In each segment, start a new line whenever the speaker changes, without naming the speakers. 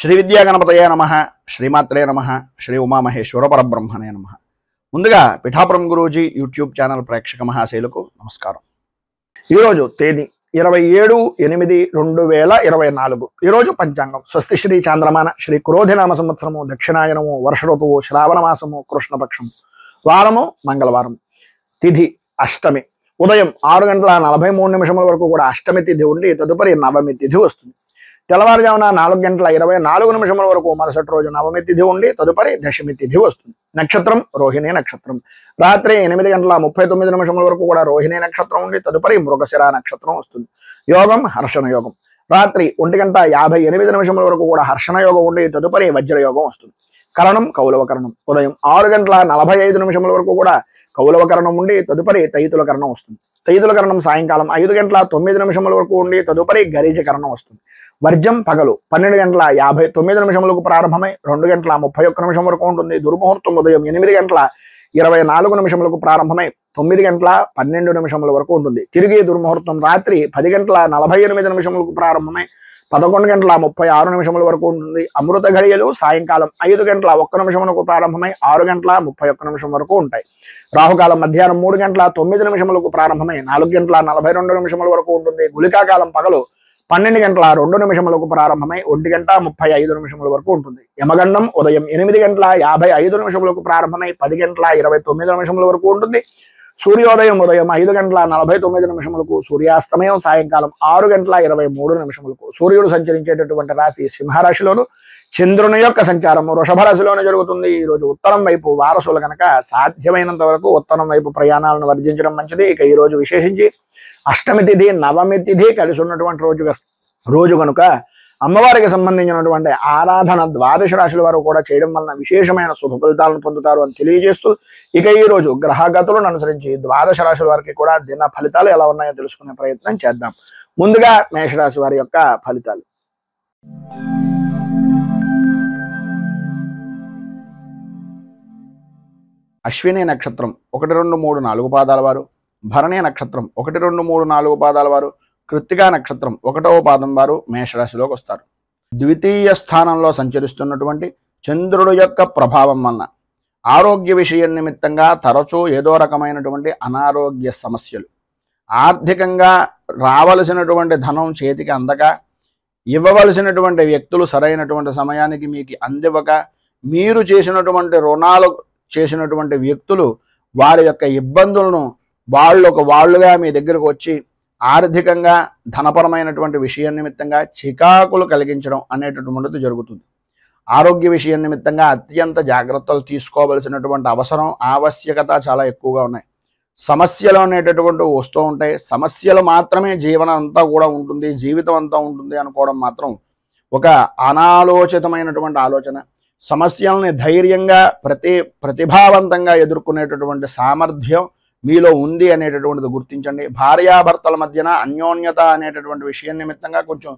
శ్రీ విద్యా గణపతయే నమః, శ్రీమాత్రే నమః, శ్రీ ఉమామహేశ్వర పరబ్రహ్మణే నమః. ముందుగా పిఠాపురం గురూజీ యూట్యూబ్ ఛానల్ ప్రేక్షక మహాశైలకు నమస్కారం. ఈరోజు తేదీ 27/8/2024. ఈరోజు పంచాంగం స్వస్తి శ్రీ చాంద్రమాన శ్రీ క్రోధినామ సంవత్సరము దక్షిణాయనము వర్ష ఋతువు శ్రావణ మాసము కృష్ణపక్షము వారము మంగళవారం. తిథి అష్టమి. ఉదయం 6:43 వరకు కూడా అష్టమి తిథి ఉండి తదుపరి నవమి తిథి వస్తుంది. తెల్లవారుజామున 4:24 వరకు మరుసటి రోజు నవమి తిథి ఉండి తదుపరి దశమి తిథి వస్తుంది. నక్షత్రం రోహిణి నక్షత్రం. రాత్రి 8:39 వరకు కూడా రోహిణి నక్షత్రం ఉండి తదుపరి మృగశిర నక్షత్రం వస్తుంది. యోగం హర్షణ యోగం. రాత్రి 1:58 వరకు కూడా హర్షణ యోగం ఉండి తదుపరి వజ్రయోగం వస్తుంది. కరణం కౌలవ కరణం. ఉదయం 6:45 వరకు కూడా కౌలవ కరణం ఉండి తదుపరి తైతుల కరణం వస్తుంది. తైతుల కరణం సాయంకాలం 5:09 వరకు ఉండి తదుపరి గరిజ కరణం వస్తుంది. వర్జం పగలు 12:59 ప్రారంభమై 2:31 వరకు ఉంటుంది. దుర్ముహూర్తం ఉదయం 8:24 ప్రారంభమై 9:12 వరకు ఉంటుంది. తిరిగి దుర్ముహూర్తం రాత్రి 10:48 ప్రారంభమై 11:36 వరకు ఉంటుంది. అమృత ఘడియలు సాయంకాలం 5:01 ప్రారంభమై 6:31 వరకు ఉంటాయి. రాహుకాలం మధ్యాహ్నం 3:09 ప్రారంభమై 4:42 వరకు ఉంటుంది. గుళికాకాలం పగలు 12:02 ప్రారంభమై 1:35 వరకు ఉంటుంది. యమగండం ఉదయం 8:55 ప్రారంభమై 10:29 వరకు ఉంటుంది. సూర్యోదయం ఉదయం 5:49 సూర్యాస్తమయం సాయంకాలం 6:23 సూర్యుడు సంచరించేటటువంటి రాశి సింహరాశిలోను, చంద్రుని యొక్క సంచారం వృషభ రాశిలోనే జరుగుతుంది. ఈ రోజు ఉత్తరం వైపు వారసులు కనుక సాధ్యమైనంత వరకు ఉత్తరం వైపు ప్రయాణాలను వర్జించడం మంచిది. ఇక ఈ రోజు విశేషించి అష్టమి తిథి నవమి తిథి కలిసి ఉన్నటువంటి రోజు కనుక అమ్మవారికి సంబంధించినటువంటి ఆరాధన ద్వాదశ రాశుల వారు కూడా చేయడం వలన విశేషమైన శుభ ఫలితాలను పొందుతారు అని తెలియజేస్తూ ఇక ఈ రోజు గ్రహగతులను అనుసరించి ద్వాదశ రాశుల వారికి కూడా దిన ఫలితాలు ఎలా ఉన్నాయో తెలుసుకునే ప్రయత్నం చేద్దాం. ముందుగా మేషరాశి వారి యొక్క ఫలితాలు. అశ్విని నక్షత్రం 1, 2, 3, 4 పాదాల వారు, భరణి నక్షత్రం 1, 2, 3, 4 పాదాల వారు, కృత్తికా నక్షత్రం 1వ పాదం వారు మేషరాశిలోకి వస్తారు. ద్వితీయ స్థానంలో సంచరిస్తున్నటువంటి చంద్రుడు యొక్క ప్రభావం వలన ఆరోగ్య విషయం నిమిత్తంగా తరచూ ఏదో రకమైనటువంటి అనారోగ్య సమస్యలు, ఆర్థికంగా రావలసినటువంటి ధనం చేతికి అందక, ఇవ్వవలసినటువంటి వ్యక్తులు సరైనటువంటి సమయానికి మీకు అందివ్వక, మీరు చేసినటువంటి రుణాలు చేసినటువంటి వ్యక్తులు వారి యొక్క ఇబ్బందులను వాళ్ళుగా మీ దగ్గరకు వచ్చి ఆర్థికంగా ధనపరమైనటువంటి విషయం నిమిత్తంగా చికాకులు కలిగించడం అనేటటువంటిది జరుగుతుంది. ఆరోగ్య విషయం నిమిత్తంగా అత్యంత జాగ్రత్తలు తీసుకోవలసినటువంటి ఆవశ్యకత చాలా ఎక్కువగా ఉన్నాయి. సమస్యలు అనేటటువంటి వస్తూ ఉంటాయి. సమస్యలు మాత్రమే జీవనం అంతా కూడా ఉంటుంది, జీవితం అంతా ఉంటుంది అనుకోవడం మాత్రం ఒక అనాలోచితమైనటువంటి ఆలోచన. సమస్యల్ని ధైర్యంగా ప్రతిభావంతంగా ఎదుర్కొనేటటువంటి సామర్థ్యం మీలో ఉంది అనేటటువంటిది గుర్తించండి. భార్యాభర్తల మధ్యన అన్యోన్యత అనేటటువంటి విషయం నిమిత్తంగా కొంచెం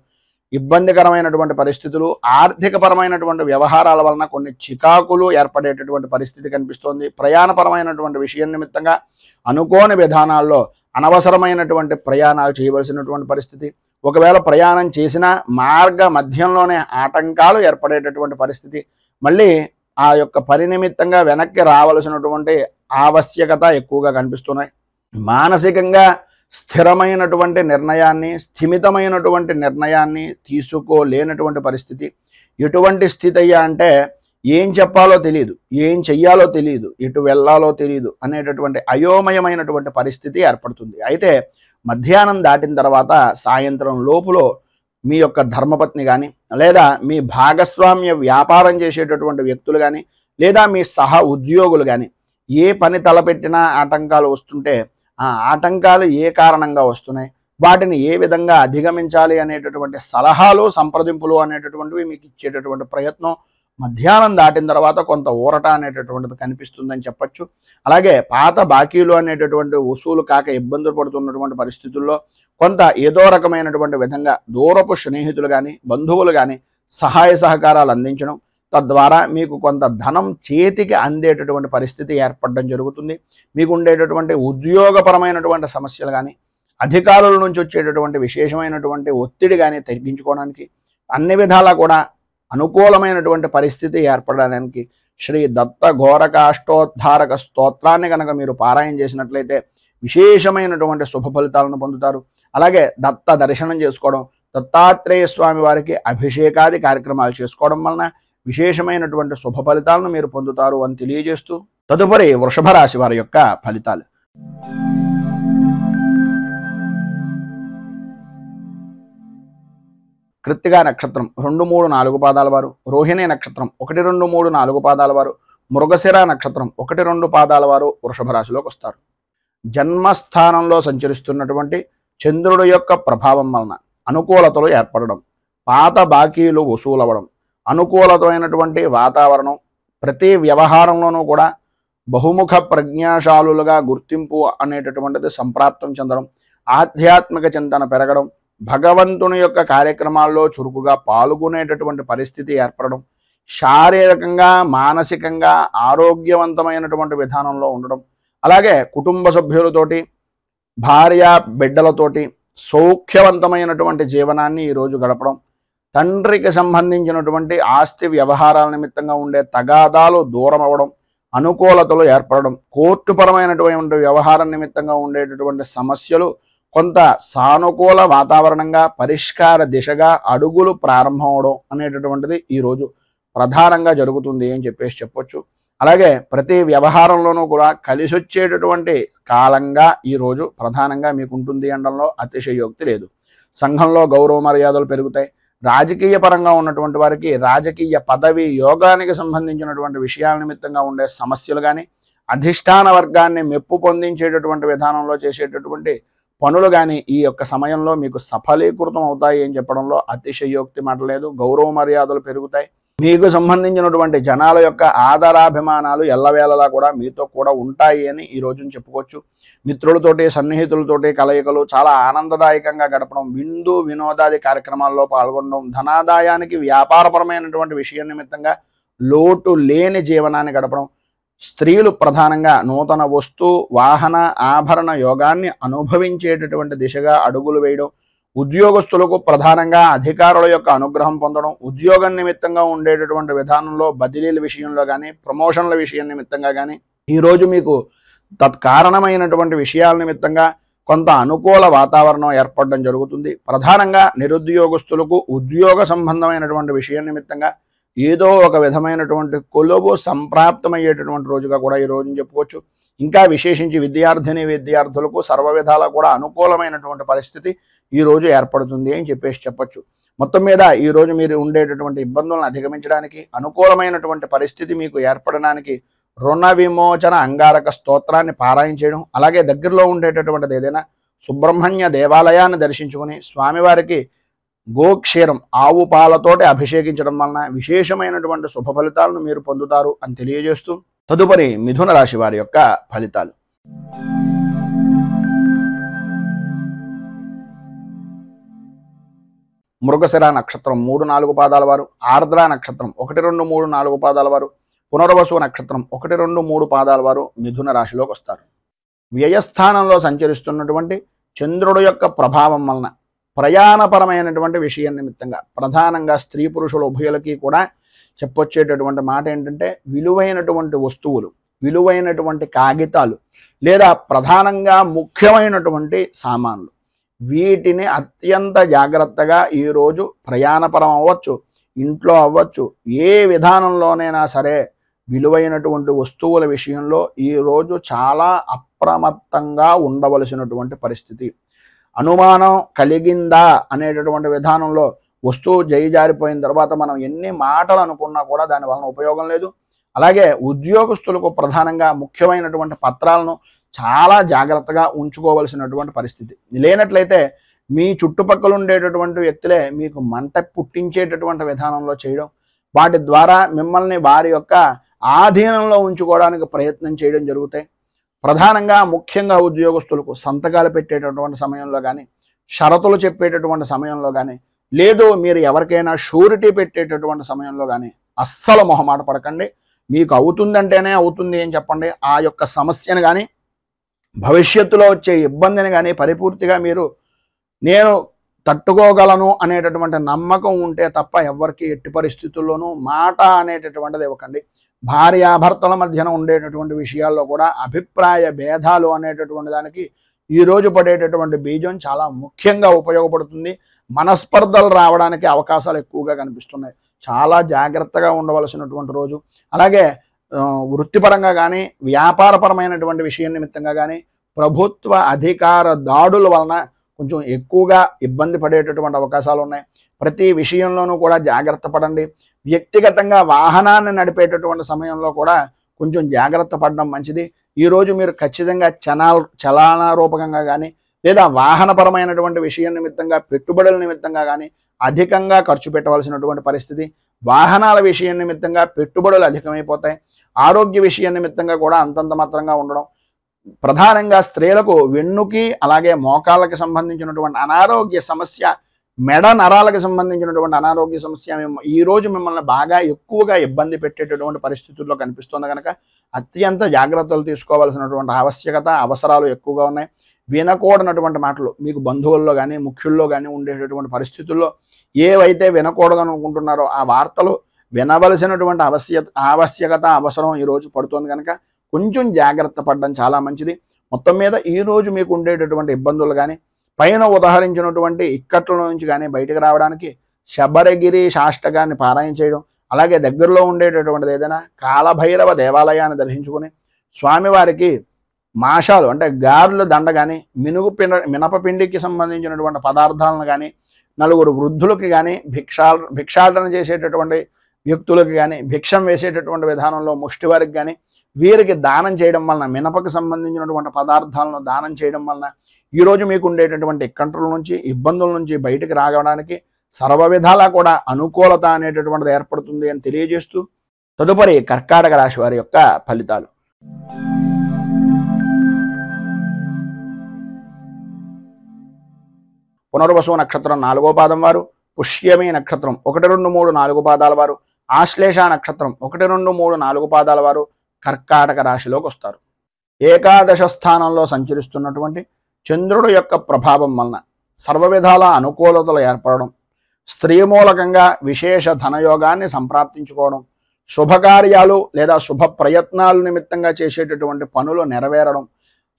ఇబ్బందికరమైనటువంటి పరిస్థితులు, ఆర్థికపరమైనటువంటి వ్యవహారాల వలన కొన్ని చికాకులు ఏర్పడేటటువంటి పరిస్థితి కనిపిస్తోంది. ప్రయాణపరమైనటువంటి విషయం నిమిత్తంగా అనుకోని విధానాల్లో అనవసరమైనటువంటి ప్రయాణాలు చేయవలసినటువంటి పరిస్థితి, ఒకవేళ ప్రయాణం చేసినా మార్గ మధ్యంలోనే ఆటంకాలు ఏర్పడేటటువంటి పరిస్థితి, మళ్ళీ ఆ యొక్క పరినిమిత్తంగా వెనక్కి రావలసినటువంటి ఆవశ్యకత ఎక్కువగా కనిపిస్తున్నాయి. మానసికంగా స్థిరమైనటువంటి నిర్ణయాన్ని, స్థిమితమైనటువంటి నిర్ణయాన్ని తీసుకోలేనటువంటి పరిస్థితి. ఎటువంటి స్థితి అయ్యా అంటే ఏం చెప్పాలో తెలియదు, ఏం చెయ్యాలో తెలియదు, ఎటు వెళ్ళాలో తెలియదు అనేటటువంటి అయోమయమైనటువంటి పరిస్థితి ఏర్పడుతుంది. అయితే మధ్యాహ్నం దాటిన తర్వాత సాయంత్రం లోపులో మీ యొక్క ధర్మపత్ని కానీ, లేదా మీ భాగస్వామ్య వ్యాపారం చేసేటటువంటి వ్యక్తులు కానీ, లేదా మీ సహ ఉద్యోగులు కానీ ఏ పని తలపెట్టినా ఆటంకాలు వస్తుంటే ఆ ఆటంకాలు ఏ కారణంగా వస్తున్నాయి, వాటిని ఏ విధంగా అధిగమించాలి అనేటటువంటి సలహాలు, సంప్రదింపులు అనేటటువంటివి మీకు ఇచ్చేటటువంటి ప్రయత్నం మధ్యాహ్నం దాటిన తర్వాత కొంత ఊరట అనేటటువంటిది కనిపిస్తుందని చెప్పచ్చు. అలాగే పాత బాకీలు అనేటటువంటి వసూలు కాక ఇబ్బందులు పడుతున్నటువంటి పరిస్థితుల్లో కొంత ఏదో రకమైనటువంటి విధంగా దూరపు స్నేహితులు కానీ, బంధువులు కానీ సహాయ సహకారాలు అందించడం, తద్వారా మీకు కొంత ధనం చేతికి అందేటటువంటి పరిస్థితి ఏర్పడడం జరుగుతుంది. మీకు ఉండేటటువంటి ఉద్యోగపరమైనటువంటి సమస్యలు కానీ, అధికారుల నుంచి వచ్చేటటువంటి విశేషమైనటువంటి ఒత్తిడి కానీ తగ్గించుకోవడానికి అన్ని విధాలా కూడా అనుకూలమైనటువంటి పరిస్థితి ఏర్పడడానికి శ్రీ దత్త ఘోరకాష్టోద్ధారక స్తోత్రాన్ని కనుక మీరు పారాయణ చేసినట్లయితే విశేషమైనటువంటి శుభ ఫలితాలను పొందుతారు. అలాగే దత్త దర్శనం చేసుకోవడం, దత్తాత్రేయ స్వామి వారికి అభిషేకాది కార్యక్రమాలు చేసుకోవడం వలన విశేషమైనటువంటి శుభ ఫలితాలను మీరు పొందుతారు అని తెలియజేస్తూ, తదుపరి వృషభ రాశి వారి యొక్క ఫలితాలు. కృత్తికా నక్షత్రం 2, 3, 4 పాదాల వారు, రోహిణి నక్షత్రం 1, 2, 3, 4 పాదాల వారు, మృగశిర నక్షత్రం 1, 2 పాదాల వారు వృషభ రాశిలోకి వస్తారు. జన్మస్థానంలో సంచరిస్తున్నటువంటి చంద్రుడి యొక్క ప్రభావం వలన అనుకూలతలు ఏర్పడడం, పాత బాకీలు వసూలవ్వడం, అనుకూలతమైనటువంటి వాతావరణం, ప్రతి వ్యవహారంలోనూ కూడా బహుముఖ ప్రజ్ఞాశాలులుగా గుర్తింపు అనేటటువంటిది సంప్రాప్తం చెందడం, ఆధ్యాత్మిక చింతన పెరగడం, భగవంతుని యొక్క కార్యక్రమాల్లో చురుకుగా పాల్గొనేటటువంటి పరిస్థితి ఏర్పడడం, శారీరకంగా మానసికంగా ఆరోగ్యవంతమైనటువంటి విధానంలో ఉండడం, అలాగే కుటుంబ సభ్యులతోటి భార్య బిడ్డలతోటి సౌఖ్యవంతమైనటువంటి జీవనాన్ని ఈరోజు గడపడం, తండ్రికి సంబంధించినటువంటి ఆస్తి వ్యవహారాల నిమిత్తంగా ఉండే తగాదాలు దూరం అవ్వడం, అనుకూలతలు ఏర్పడడం, కోర్టుపరమైనటువంటి వ్యవహారం నిమిత్తంగా ఉండేటటువంటి సమస్యలు కొంత సానుకూల వాతావరణంగా పరిష్కార దిశగా అడుగులు ప్రారంభం అవడం అనేటటువంటిది ఈరోజు ప్రధానంగా జరుగుతుంది అని చెప్పొచ్చు. అలాగే ప్రతి వ్యవహారంలోనూ కూడా కలిసి వచ్చేటటువంటి కాలంగా ఈరోజు ప్రధానంగా మీకు ఉంటుంది అనడంలో అతిశయోక్తి లేదు. సంఘంలో గౌరవ మర్యాదలు పెరుగుతాయి. రాజకీయ పరంగా ఉన్నటువంటి వారికి రాజకీయ పదవి యోగానికి సంబంధించినటువంటి విషయాల నిమిత్తంగా ఉండే సమస్యలు కానీ, అధిష్టాన వర్గాన్ని మెప్పు పొందించేటటువంటి విధానంలో చేసేటటువంటి పనులు కానీ ఈ యొక్క సమయంలో మీకు సఫలీకృతం అవుతాయి అని చెప్పడంలో అతిశయోక్తి మాట లేదు. గౌరవ మర్యాదలు పెరుగుతాయి. మీకు సంబంధించినటువంటి జనాల యొక్క ఆదరాభిమానాలు ఎల్లవేళలా కూడా మీతో కూడా ఉంటాయి అని ఈ రోజున చెప్పుకోవచ్చు. మిత్రులతోటి సన్నిహితులతోటి కలయికలు చాలా ఆనందదాయకంగా గడపడం, విందు వినోదాది కార్యక్రమాల్లో పాల్గొనడం, ధనాదాయానికి వ్యాపారపరమైనటువంటి విషయం నిమిత్తంగా లోటు లేని జీవనాన్ని గడపడం, స్త్రీలు ప్రధానంగా నూతన వస్తు వాహన ఆభరణ యోగాన్ని అనుభవించేటటువంటి దిశగా అడుగులు వేయడం, ఉద్యోగస్తులకు ప్రధానంగా అధికారుల యొక్క అనుగ్రహం పొందడం, ఉద్యోగం నిమిత్తంగా ఉండేటటువంటి విధానంలో బదిలీల విషయంలో కానీ, ప్రమోషన్ల విషయం నిమిత్తంగా కానీ ఈరోజు మీకు తత్కారణమైనటువంటి విషయాల నిమిత్తంగా కొంత అనుకూల వాతావరణం ఏర్పడడం జరుగుతుంది. ప్రధానంగా నిరుద్యోగస్తులకు ఉద్యోగ సంబంధమైనటువంటి విషయం నిమిత్తంగా ఏదో ఒక విధమైనటువంటి కొలువు సంప్రాప్తమయ్యేటటువంటి రోజుగా కూడా ఈ రోజుని చెప్పుకోవచ్చు. ఇంకా విశేషించి విద్యార్థులకు సర్వ విధాలా కూడా అనుకూలమైనటువంటి పరిస్థితి ఈరోజు ఏర్పడుతుంది అని చెప్పొచ్చు. మొత్తం మీద ఈరోజు మీరు ఉండేటటువంటి ఇబ్బందులను అధిగమించడానికి, అనుకూలమైనటువంటి పరిస్థితి మీకు ఏర్పడడానికి రుణ విమోచన అంగారక స్తోత్రాన్ని పారాయణ చేయడం, అలాగే దగ్గరలో ఉండేటటువంటిది ఏదైనా సుబ్రహ్మణ్య దేవాలయాన్ని దర్శించుకుని స్వామివారికి గోక్షీరం ఆవు పాలతోటి అభిషేకించడం వలన విశేషమైనటువంటి శుభ ఫలితాలను మీరు పొందుతారు అని తెలియజేస్తూ, తదుపరి మిథున రాశి వారి యొక్క ఫలితాలు. మృగశిర నక్షత్రం 3, 4 పాదాల వారు, ఆర్ద్ర నక్షత్రం 1, 2, 3, 4 పాదాల వారు, పునర్వసు నక్షత్రం 1, 2, 3 పాదాల వారు మిథున రాశిలోకి వస్తారు. వ్యయస్థానంలో సంచరిస్తున్నటువంటి చంద్రుడు యొక్క ప్రభావం వలన ప్రయాణపరమైనటువంటి విషయం నిమిత్తంగా ప్రధానంగా స్త్రీ పురుషుల ఉభయులకి కూడా చెప్పొచ్చేటటువంటి మాట ఏంటంటే, విలువైనటువంటి వస్తువులు, విలువైనటువంటి కాగితాలు లేదా ప్రధానంగా ముఖ్యమైనటువంటి సామాన్లు, వీటిని అత్యంత జాగ్రత్తగా ఈరోజు ప్రయాణపరం అవ్వచ్చు, ఇంట్లో అవ్వచ్చు, ఏ విధానంలోనైనా సరే విలువైనటువంటి వస్తువుల విషయంలో ఈరోజు చాలా అప్రమత్తంగా ఉండవలసినటువంటి పరిస్థితి. అనుమానం కలిగిందా అనేటటువంటి విధానంలో వస్తువు జారిపోయిన తర్వాత మనం ఎన్ని మాటలు అనుకున్నా కూడా దాని వలన ఉపయోగం లేదు. అలాగే ఉద్యోగస్తులకు ప్రధానంగా ముఖ్యమైనటువంటి పత్రాలను చాలా జాగ్రత్తగా ఉంచుకోవలసినటువంటి పరిస్థితి. లేనట్లయితే మీ చుట్టుపక్కల ఉండేటటువంటి వ్యక్తులే మీకు మంట పుట్టించేటటువంటి విధానంలో చేయడం, వాటి ద్వారా మిమ్మల్ని వారి యొక్క ఆధీనంలో ఉంచుకోవడానికి ప్రయత్నం చేయడం జరుగుతాయి. ప్రధానంగా ముఖ్యంగా ఉద్యోగస్తులకు సంతకాలు పెట్టేటటువంటి సమయంలో కానీ, షరతులు చెప్పేటటువంటి సమయంలో కానీ, లేదు మీరు ఎవరికైనా షూరిటీ పెట్టేటటువంటి సమయంలో కానీ అస్సలు మొహమాట పడకండి. మీకు అవుతుందంటేనే అవుతుంది అని చెప్పండి. ఆ యొక్క సమస్యను కానీ భవిష్యత్తులో వచ్చే ఇబ్బందిని కానీ పరిపూర్తిగా నేను తట్టుకోగలను అనేటటువంటి నమ్మకం ఉంటే తప్ప ఎవరికి ఎట్టి పరిస్థితుల్లోనూ మాట అనేటటువంటిది ఇవ్వకండి. భార్యాభర్తల మధ్యన ఉండేటటువంటి విషయాల్లో కూడా అభిప్రాయ భేదాలు అనేటటువంటి దానికి ఈరోజు పడేటటువంటి బీజం చాలా ముఖ్యంగా ఉపయోగపడుతుంది. మనస్పర్ధలు రావడానికి అవకాశాలు ఎక్కువగా కనిపిస్తున్నాయి. చాలా జాగ్రత్తగా ఉండవలసినటువంటి రోజు. అలాగే వృత్తిపరంగా కానీ వ్యాపారపరమైనటువంటి విషయం నిమిత్తంగా కానీ ప్రభుత్వ అధికార దాడుల వలన కొంచెం ఎక్కువగా ఇబ్బంది పడేటటువంటి అవకాశాలు ఉన్నాయి. ప్రతి విషయంలోనూ కూడా జాగ్రత్త పడండి. వ్యక్తిగతంగా వాహనాన్ని నడిపేటటువంటి సమయంలో కూడా కొంచెం జాగ్రత్త పడడం మంచిది. ఈరోజు మీరు ఖచ్చితంగా చలనారూపకంగా కానీ లేదా వాహనపరమైనటువంటి విషయం నిమిత్తంగా పెట్టుబడుల నిమిత్తంగా కానీ అధికంగా ఖర్చు పెట్టవలసినటువంటి పరిస్థితి. వాహనాల విషయం నిమిత్తంగా పెట్టుబడులు అధికమైపోతాయి. ఆరోగ్య విషయం నిమిత్తంగా కూడా అంతంత మాత్రంగా ఉండడం. ప్రధానంగా స్త్రీలకు వెన్నుకి అలాగే మోకాళ్ళకి సంబంధించినటువంటి అనారోగ్య సమస్య, మెడ నరాలకు సంబంధించినటువంటి అనారోగ్య సమస్య ఈరోజు మిమ్మల్ని బాగా ఎక్కువగా ఇబ్బంది పెట్టేటటువంటి పరిస్థితుల్లో కనిపిస్తుంది. కనుక అత్యంత జాగ్రత్తలు తీసుకోవాల్సినటువంటి ఆవశ్యకత, అవసరాలు ఎక్కువగా ఉన్నాయి. వినకూడనటువంటి మాటలు మీకు బంధువుల్లో కానీ ముఖ్యుల్లో కానీ ఉండేటటువంటి పరిస్థితుల్లో ఏవైతే వినకూడదనుకుంటున్నారో ఆ వార్తలు వినవలసినటువంటి ఆవశ్యకత, అవసరం ఈరోజు పడుతుంది. కనుక కొంచెం జాగ్రత్త పడడం చాలా మంచిది. మొత్తం మీద ఈరోజు మీకు ఉండేటటువంటి ఇబ్బందులు కానీ పైన ఉదాహరించినటువంటి ఇక్కట్ల నుంచి కానీ బయటకు రావడానికి శబరగిరి శాష్టకాన్ని పారాయణ చేయడం, అలాగే దగ్గరలో ఉండేటటువంటిది ఏదైనా కాలభైరవ దేవాలయాన్ని దర్శించుకుని స్వామివారికి మాషాలు అంటే గారెలు దండ కానీ మినపపిండికి సంబంధించినటువంటి పదార్థాలను కానీ నలుగురు వృద్ధులకి కానీ భిక్షాటన చేసేటటువంటి వ్యక్తులకి కానీ భిక్షం వేసేటటువంటి విధానంలో ముష్టివారికి కానీ వీరికి దానం చేయడం వలన మినపకు సంబంధించినటువంటి పదార్థాలను దానం చేయడం వలన ఈరోజు మీకు ఉండేటటువంటి కంట్రోల్ నుంచి ఇబ్బందుల నుంచి బయటకు రావడానికి సర్వ విధాలా కూడా అనుకూలత అనేటటువంటిది ఏర్పడుతుంది అని తెలియజేస్తూ తదుపరి కర్కాటక రాశి వారి యొక్క ఫలితాలు. పునర్వసు నక్షత్రం 4వ పాదం వారు, పుష్యమి నక్షత్రం 1, 2, 3, 4 పాదాల వారు, ఆశ్లేష నక్షత్రం 1, 2, 3, 4 పాదాల వారు కర్కాటక రాశిలోకి వస్తారు. ఏకాదశ స్థానంలో సంచరిస్తున్నటువంటి చంద్రుడు యొక్క ప్రభావం వలన సర్వ విధాల అనుకూలతలు ఏర్పడడం, స్త్రీ మూలకంగా విశేష ధనయోగాన్ని సంప్రాప్తించుకోవడం, శుభకార్యాలు లేదా శుభ ప్రయత్నాలు నిమిత్తంగా చేసేటటువంటి పనులు నెరవేరడం,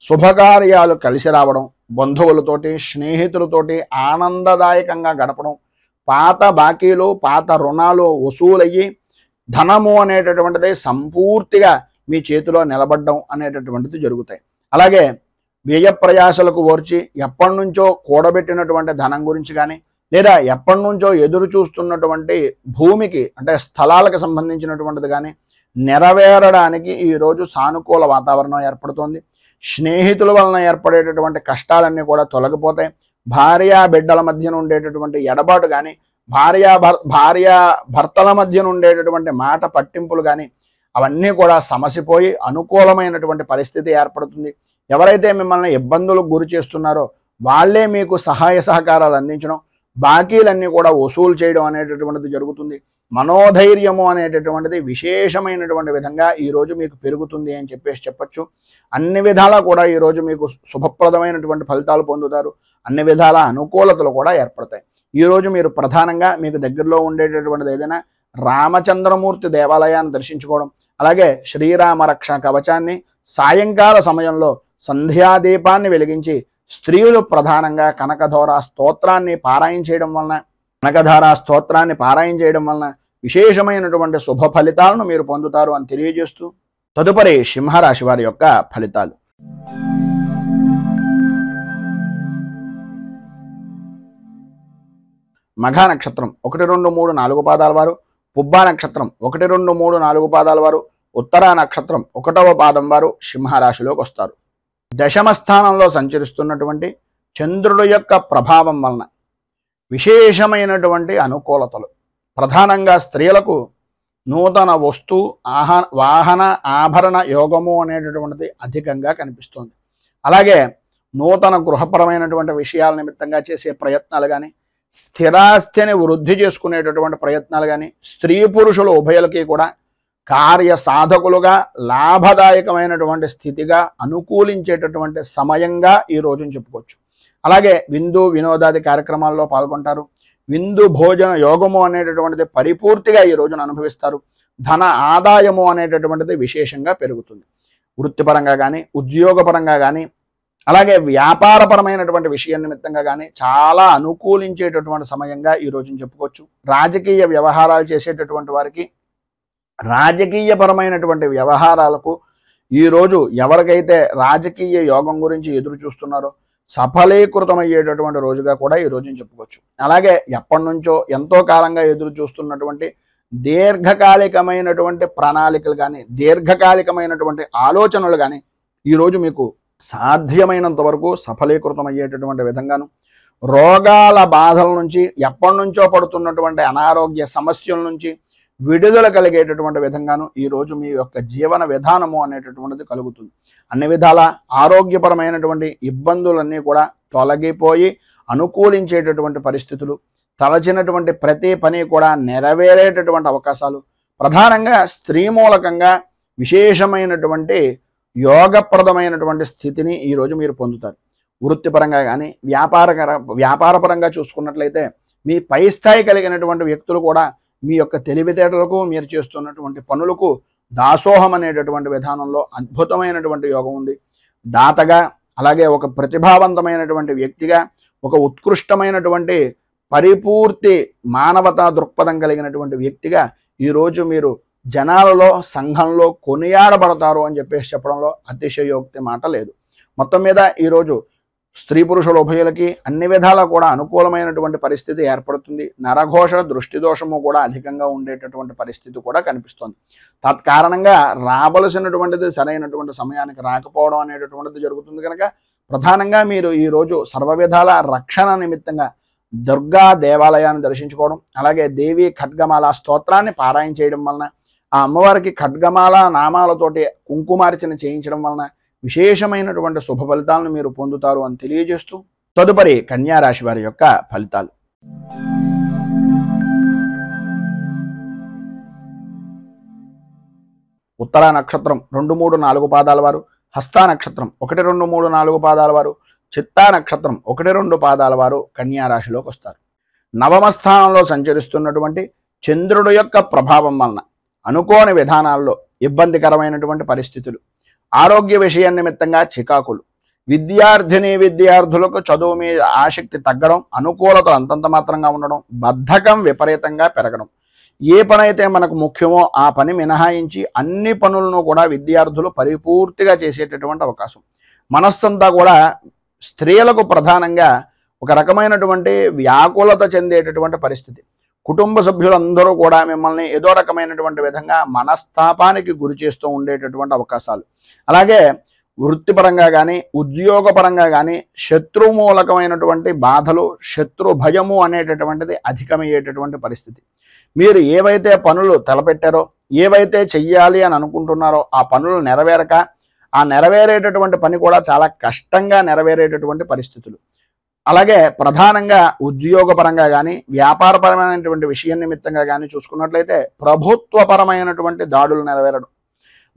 శుభకార్యాలు కలిసి రావడం, బంధువులతోటి స్నేహితులతోటి ఆనందదాయకంగా గడపడం, పాత బాకీలు పాత రుణాలు వసూలయ్యి ధనము అనేటటువంటిది సంపూర్తిగా మీ చేతిలో నిలబడడం అనేటటువంటిది జరుగుతాయి. అలాగే వ్యయ ప్రయాసలకు ఓర్చి ఎప్పటి నుంచో కూడబెట్టినటువంటి ధనం గురించి కానీ లేదా ఎప్పటి నుంచో ఎదురు చూస్తున్నటువంటి భూమికి అంటే స్థలాలకు సంబంధించినటువంటిది కానీ నెరవేరడానికి ఈరోజు సానుకూల వాతావరణం ఏర్పడుతోంది. స్నేహితుల వలన ఏర్పడేటటువంటి కష్టాలన్నీ కూడా తొలగిపోతాయి. భార్యా బిడ్డల మధ్యన ఉండేటటువంటి ఎడబాటు కానీ భర్తల మధ్యన ఉండేటటువంటి మాట పట్టింపులు కానీ అవన్నీ కూడా సమసిపోయి అనుకూలమైనటువంటి పరిస్థితి ఏర్పడుతుంది. ఎవరైతే మిమ్మల్ని ఇబ్బందులకు గురి చేస్తున్నారో వాళ్ళే మీకు సహాయ సహకారాలు అందించడం, బాకీలన్నీ కూడా వసూలు చేయడం అనేటటువంటిది జరుగుతుంది. మనోధైర్యము అనేటటువంటిది విశేషమైనటువంటి విధంగా ఈరోజు మీకు పెరుగుతుంది అని చెప్పచ్చు. అన్ని విధాలా కూడా ఈరోజు మీకు శుభప్రదమైనటువంటి ఫలితాలు పొందుతారు. అన్ని విధాల అనుకూలతలు కూడా ఏర్పడతాయి. ఈరోజు మీరు ప్రధానంగా మీకు దగ్గరలో ఉండేటటువంటిది ఏదైనా రామచంద్రమూర్తి దేవాలయాన్ని దర్శించుకోవడం, అలాగే శ్రీరామ రక్ష కవచాన్ని సాయంకాల సమయంలో సంధ్యాదీపాన్ని వెలిగించి స్త్రీలు ప్రధానంగా కనకధారా స్తోత్రాన్ని పారాయణ చేయడం వలన విశేషమైనటువంటి శుభ ఫలితాలను మీరు పొందుతారు అని తెలియజేస్తూ తదుపరి సింహరాశి వారి యొక్క ఫలితాలు. మఘ నక్షత్రం 1, 2, 3, 4 పాదాల వారు, పుబ్బా నక్షత్రం 1, 2, 3, 4 పాదాల వారు, ఉత్తరా నక్షత్రం 1వ పాదం వారు సింహరాశిలోకి వస్తారు. దశమ స్థానంలో సంచరిస్తున్నటువంటి చంద్రుడు యొక్క ప్రభావం వలన విశేషమైనటువంటి అనుకూలతలు, ప్రధానంగా స్త్రీలకు నూతన వస్తు వాహన ఆభరణ యోగము అనేటటువంటిది అధికంగా కనిపిస్తోంది. అలాగే నూతన గృహపరమైనటువంటి విషయాల నిమిత్తంగా చేసే ప్రయత్నాలు కానీ స్థిరాస్తిని వృద్ధి చేసుకునేటటువంటి ప్రయత్నాలు కానీ స్త్రీ పురుషులు ఉభయులకి కూడా కార్య సాధకులుగా లాభదాయకమైనటువంటి స్థితిగా అనుకూలించేటటువంటి సమయంగా ఈ రోజును చెప్పుకోవచ్చు. అలాగే విందు వినోదాది కార్యక్రమాల్లో పాల్గొంటారు. విందు భోజన యోగము అనేటటువంటిది పరిపూర్తిగా ఈ రోజున అనుభవిస్తారు. ధన ఆదాయము అనేటటువంటిది విశేషంగా పెరుగుతుంది. వృత్తిపరంగా కానీ, ఉద్యోగపరంగా కానీ, అలాగే వ్యాపారపరమైనటువంటి విషయం నిమిత్తంగా కానీ చాలా అనుకూలించేటటువంటి సమయంగా ఈ రోజున చెప్పుకోవచ్చు. రాజకీయ వ్యవహారాలు చేసేటటువంటి వారికి రాజకీయపరమైనటువంటి వ్యవహారాలకు ఈరోజు ఎవరికైతే రాజకీయ యోగం గురించి ఎదురు చూస్తున్నారో సఫలీకృతమయ్యేటటువంటి రోజుగా కూడా ఈ రోజున చెప్పుకోవచ్చు. అలాగే ఎప్పటి నుంచో ఎంతో కాలంగా ఎదురు చూస్తున్నటువంటి దీర్ఘకాలికమైనటువంటి ప్రణాళికలు కానీ, దీర్ఘకాలికమైనటువంటి ఆలోచనలు కానీ ఈరోజు మీకు సాధ్యమైనంత వరకు సఫలీకృతమయ్యేటటువంటి విధంగాను, రోగాల బాధల నుంచి, ఎప్పటి నుంచో పడుతున్నటువంటి అనారోగ్య సమస్యల నుంచి విడుదల కలిగేటటువంటి విధంగాను ఈరోజు మీ యొక్క జీవన విధానము అనేటటువంటిది కలుగుతుంది. అన్ని విధాల ఆరోగ్యపరమైనటువంటి ఇబ్బందులన్నీ కూడా తొలగిపోయి అనుకూలించేటటువంటి పరిస్థితులు, తలచినటువంటి ప్రతి పని కూడా నెరవేరేటటువంటి అవకాశాలు, ప్రధానంగా స్త్రీ మూలకంగా విశేషమైనటువంటి యోగప్రదమైనటువంటి స్థితిని ఈరోజు మీరు పొందుతారు. వృత్తిపరంగా కానీ, వ్యాపారపరంగా చూసుకున్నట్లయితే మీ పై స్థాయి కలిగినటువంటి వ్యక్తులు కూడా మీ యొక్క తెలివితేటలకు, మీరు చేస్తున్నటువంటి పనులకు దాసోహం అనేటటువంటి విధానంలో అద్భుతమైనటువంటి యోగం ఉంది. దాతగా, అలాగే ఒక ప్రతిభావంతమైనటువంటి వ్యక్తిగా, ఒక ఉత్కృష్టమైనటువంటి పరిపూర్తి మానవతా దృక్పథం కలిగినటువంటి వ్యక్తిగా ఈరోజు మీరు జనాలలో, సంఘంలో కొనియాడబడతారు అని చెప్పేసి చెప్పడంలో అతిశయోక్తి మాట లేదు. మొత్తం మీద ఈరోజు స్త్రీ పురుషుల ఉభయులకి అన్ని విధాలా కూడా అనుకూలమైనటువంటి పరిస్థితి ఏర్పడుతుంది. నరఘోష, దృష్టి దోషము కూడా అధికంగా ఉండేటటువంటి పరిస్థితి కూడా కనిపిస్తుంది. తత్కారణంగా రావలసినటువంటిది సరైనటువంటి సమయానికి రాకపోవడం అనేటటువంటిది జరుగుతుంది. కనుక ప్రధానంగా మీరు ఈరోజు సర్వ విధాల రక్షణ నిమిత్తంగా దుర్గా దేవాలయాన్ని దర్శించుకోవడం, అలాగే దేవి ఖడ్గమాల స్తోత్రాన్ని పారాయణ చేయడం వలన, ఆ అమ్మవారికి ఖడ్గమాల నామాలతోటి కుంకుమార్చన చేయించడం వలన విశేషమైనటువంటి శుభ ఫలితాలను మీరు పొందుతారు అని తెలియజేస్తూ, తదుపరి కన్యా రాశి వారి యొక్క ఫలితాలు. ఉత్తరా నక్షత్రం 2, 3, 4 పాదాల వారు, హస్తా నక్షత్రం 1, 2, 3, 4 పాదాల వారు, చిత్తా నక్షత్రం 1, 2 పాదాల వారు కన్యా రాశిలోకి వస్తారు. నవమ స్థానంలో సంచరిస్తున్నటువంటి చంద్రుడు యొక్క ప్రభావం వలన అనుకోని విధానాల్లో ఇబ్బందికరమైనటువంటి పరిస్థితులు, ఆరోగ్య విషయం నిమిత్తంగా చికాకులు, విద్యార్థులకు చదువు మీద ఆసక్తి తగ్గడం, అనుకూలతలు అంతంత మాత్రంగా ఉండడం, బద్ధకం విపరీతంగా పెరగడం, ఏ పని అయితే మనకు ముఖ్యమో ఆ పని మినహాయించి అన్ని పనులను కూడా విద్యార్థులు పరిపూర్తిగా చేసేటటువంటి అవకాశం. మనస్సంతా కూడా స్త్రీలకు ప్రధానంగా ఒక రకమైనటువంటి వ్యాకులత చెందేటటువంటి పరిస్థితి. కుటుంబ సభ్యులందరూ కూడా మిమ్మల్ని ఏదో రకమైనటువంటి విధంగా మనస్తాపానికి గురి చేస్తూ ఉండేటటువంటి అవకాశాలు, అలాగే వృత్తిపరంగా కానీ, ఉద్యోగపరంగా కానీ శత్రుమూలకమైనటువంటి బాధలు, శత్రు భయము అనేటటువంటిది అధికమయ్యేటటువంటి పరిస్థితి. మీరు ఏవైతే పనులు తలపెట్టారో, ఏవైతే చెయ్యాలి అని అనుకుంటున్నారో ఆ పనులు నెరవేరక, ఆ నెరవేరేటటువంటి పని కూడా చాలా కష్టంగా నెరవేరేటటువంటి పరిస్థితులు, అలాగే ప్రధానంగా ఉద్యోగపరంగా కానీ, వ్యాపారపరమైనటువంటి విషయం నిమిత్తంగా కానీ చూసుకున్నట్లయితే ప్రభుత్వపరమైనటువంటి దాడులు నెరవేరడం,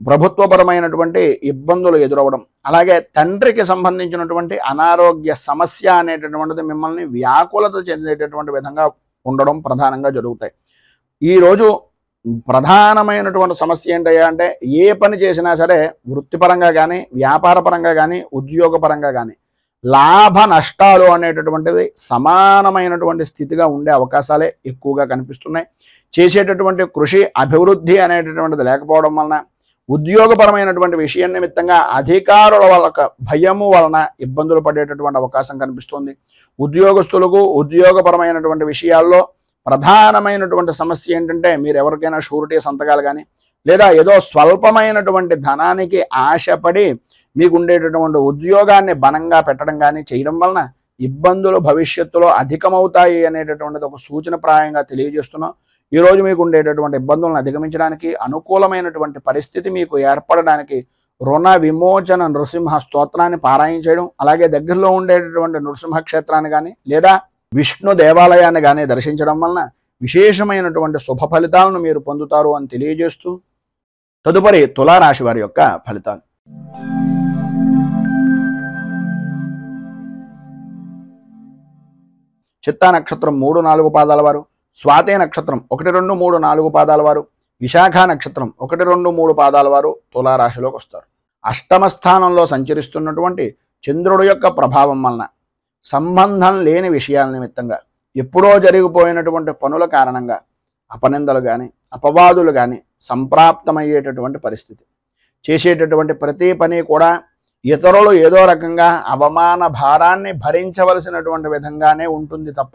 ప్రభుత్వపరమైనటువంటి ఇబ్బందులు ఎదురవడం, అలాగే తండ్రికి సంబంధించినటువంటి అనారోగ్య సమస్య అనేటటువంటిది మిమ్మల్ని వ్యాకులత చెందేటటువంటి విధంగా ఉండడం ప్రధానంగా జరుగుతాయి. ఈరోజు ప్రధానమైనటువంటి సమస్య ఏంటయ్యా అంటే, ఏ పని చేసినా సరే వృత్తిపరంగా కానీ, వ్యాపారపరంగా కానీ, ఉద్యోగపరంగా కానీ లాభ నష్టాలు అనేటటువంటిది సమానమైనటువంటి స్థితిగా ఉండే అవకాశాలే ఎక్కువగా కనిపిస్తున్నాయి. చేసేటటువంటి కృషి అభివృద్ధి అనేటటువంటిది లేకపోవడం వలన, ఉద్యోగపరమైనటువంటి విషయం నిమిత్తంగా అధికారుల వాళ్ళ భయము వలన ఇబ్బందులు పడేటటువంటి అవకాశం కనిపిస్తుంది. ఉద్యోగస్తులకు ఉద్యోగపరమైనటువంటి విషయాల్లో ప్రధానమైనటువంటి సమస్య ఏంటంటే, మీరు ఎవరికైనా షూరిటీ సంతకాలు కానీ, లేదా ఏదో స్వల్పమైనటువంటి ధనానికి ఆశపడి మీకు ఉండేటటువంటి ఉద్యోగాన్ని బలంగా పెట్టడం కానీ చేయడం వలన ఇబ్బందులు భవిష్యత్తులో అధికమవుతాయి అనేటటువంటిది ఒక సూచనప్రాయంగా తెలియజేస్తున్నాం. ఈరోజు మీకు ఉండేటటువంటి ఇబ్బందులను అధిగమించడానికి, అనుకూలమైనటువంటి పరిస్థితి మీకు ఏర్పడడానికి రుణ విమోచన నృసింహ స్తోత్రాన్ని పారాయణ చేయడం, అలాగే దగ్గరలో ఉండేటటువంటి నృసింహ క్షేత్రాన్ని కానీ లేదా విష్ణు దేవాలయాన్ని కానీ దర్శించడం వలన విశేషమైనటువంటి శుభ ఫలితాలను మీరు పొందుతారు అని తెలియజేస్తూ, తదుపరి తులారాశి వారి యొక్క ఫలితాలు. చిత్తా నక్షత్రం 3, 4 పాదాల వారు, స్వాతి నక్షత్రం 1, 2, 3, 4 పాదాల వారు, విశాఖ నక్షత్రం 1, 2, 3 పాదాల వారు తులారాశిలోకి వస్తారు. అష్టమ స్థానంలో సంచరిస్తున్నటువంటి చంద్రుడు యొక్క ప్రభావం వలన సంబంధం లేని విషయాల నిమిత్తంగా ఎప్పుడో జరిగిపోయినటువంటి పనుల కారణంగా అపనిందలు కానీ అపవాదులు కానీ సంప్రాప్తమయ్యేటటువంటి పరిస్థితి. చేసేటటువంటి ప్రతి పని కూడా ఇతరులు ఏదో రకంగా అవమాన భారాన్ని భరించవలసినటువంటి విధంగానే ఉంటుంది తప్ప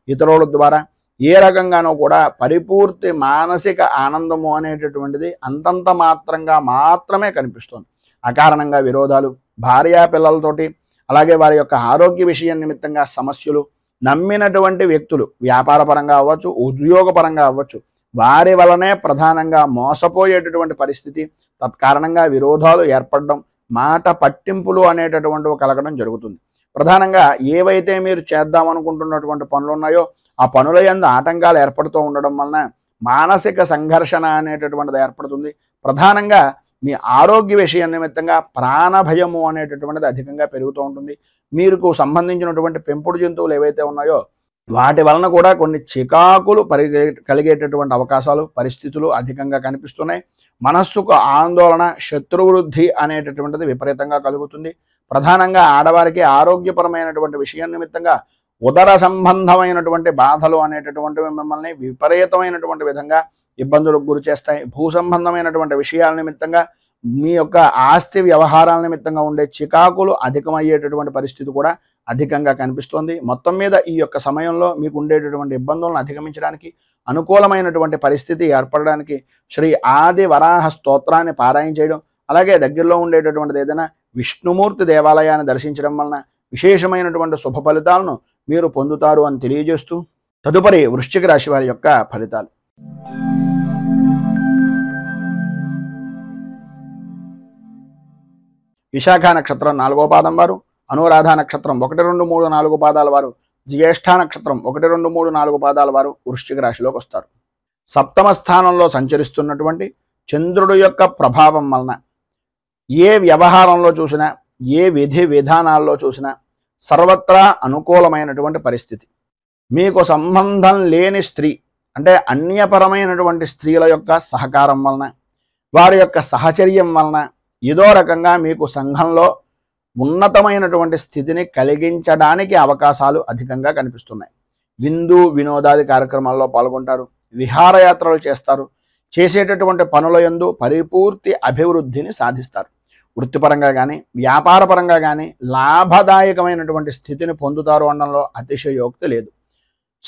ఇతరుల ద్వారా ఏ రకంగానూ కూడా పరిపూర్తి మానసిక ఆనందము అనేటటువంటిది అంతంత మాత్రంగా మాత్రమే కనిపిస్తుంది. అకారణంగా విరోధాలు, భార్యా పిల్లలతోటి, అలాగే వారి యొక్క ఆరోగ్య విషయం నిమిత్తంగా సమస్యలు, నమ్మినటువంటి వ్యక్తులు వ్యాపారపరంగా అవ్వచ్చు, ఉద్యోగపరంగా అవ్వచ్చు, వారి వలనే ప్రధానంగా మోసపోయేటటువంటి పరిస్థితి, తత్కారణంగా విరోధాలు ఏర్పడడం, మాట పట్టింపులు అనేటటువంటివి కలగడం జరుగుతుంది. ప్రధానంగా ఏవైతే మీరు చేద్దామనుకుంటున్నటువంటి పనులు ఉన్నాయో ఆ పనుల యందు ఆటంకాలు ఏర్పడుతూ ఉండడం వలన మానసిక సంఘర్షణ అనేటటువంటిది ఏర్పడుతుంది. ప్రధానంగా మీ ఆరోగ్య విషయం నిమిత్తంగా ప్రాణభయము అనేటటువంటిది అధికంగా పెరుగుతూ ఉంటుంది. మీకు సంబంధించినటువంటి పెంపుడు జంతువులు ఏవైతే ఉన్నాయో వాటి వలన కూడా కొన్ని చికాకులు కలిగేటటువంటి అవకాశాలు, పరిస్థితులు అధికంగా కనిపిస్తున్నాయి. మనస్సుకు ఆందోళన, శత్రువృద్ధి అనేటటువంటిది విపరీతంగా కలుగుతుంది. ప్రధానంగా ఆడవారికి ఆరోగ్యపరమైనటువంటి విషయం నిమిత్తంగా ఉదర సంబంధమైనటువంటి బాధలు అనేటటువంటివి మిమ్మల్ని విపరీతమైనటువంటి విధంగా ఇబ్బందులకు గురి చేస్తాయి. భూ సంబంధమైనటువంటి విషయాల నిమిత్తంగా మీ యొక్క ఆస్తి వ్యవహారాల నిమిత్తంగా ఉండే చికాకులు అధికమయ్యేటటువంటి పరిస్థితి కూడా అధికంగా కనిపిస్తోంది. మొత్తం మీద ఈ యొక్క సమయంలో మీకు ఉండేటటువంటి ఇబ్బందులను అధిగమించడానికి, అనుకూలమైనటువంటి పరిస్థితి ఏర్పడడానికి శ్రీ ఆది వరాహ స్తోత్రాన్ని పారాయణ చేయడం, అలాగే దగ్గరలో ఉండేటటువంటిది ఏదైనా విష్ణుమూర్తి దేవాలయాన్ని దర్శించడం వలన విశేషమైనటువంటి శుభ ఫలితాలను మీరు పొందుతారు అని తెలియజేస్తూ తదుపరి వృశ్చిక రాశి వారి యొక్క ఫలితాలు. విశాఖ నక్షత్రం 4వ పాదం వారు, అనురాధ నక్షత్రం 1, 2, 3, 4 పాదాల వారు, జ్యేష్ఠ నక్షత్రం 1, 2, 3, 4 పాదాల వారు వృశ్చిక రాశిలోకి వస్తారు. సప్తమ స్థానంలో సంచరిస్తున్నటువంటి చంద్రుడు యొక్క ప్రభావం వలన ఏ వ్యవహారంలో చూసినా, ఏ విధి విధానాల్లో చూసినా సర్వత్రా అనుకూలమైనటువంటి పరిస్థితి. మీకు సంబంధం లేని స్త్రీ అంటే అన్యపరమైనటువంటి స్త్రీల యొక్క సహకారం వలన, వారి యొక్క సహచర్యం వలన ఏదో రకంగా మీకు సంఘంలో ఉన్నతమైనటువంటి స్థితిని కలిగించడానికి అవకాశాలు అధికంగా కనిపిస్తున్నాయి. విందు వినోదాది కార్యక్రమాల్లో పాల్గొంటారు, విహారయాత్రలు చేస్తారు, చేసేటటువంటి పనుల యందు పరిపూర్తి అభివృద్ధిని సాధిస్తారు. వృత్తిపరంగా కానీ వ్యాపారపరంగా కానీ లాభదాయకమైనటువంటి స్థితిని పొందుతారు అనడంలో అతిశయోక్తి లేదు.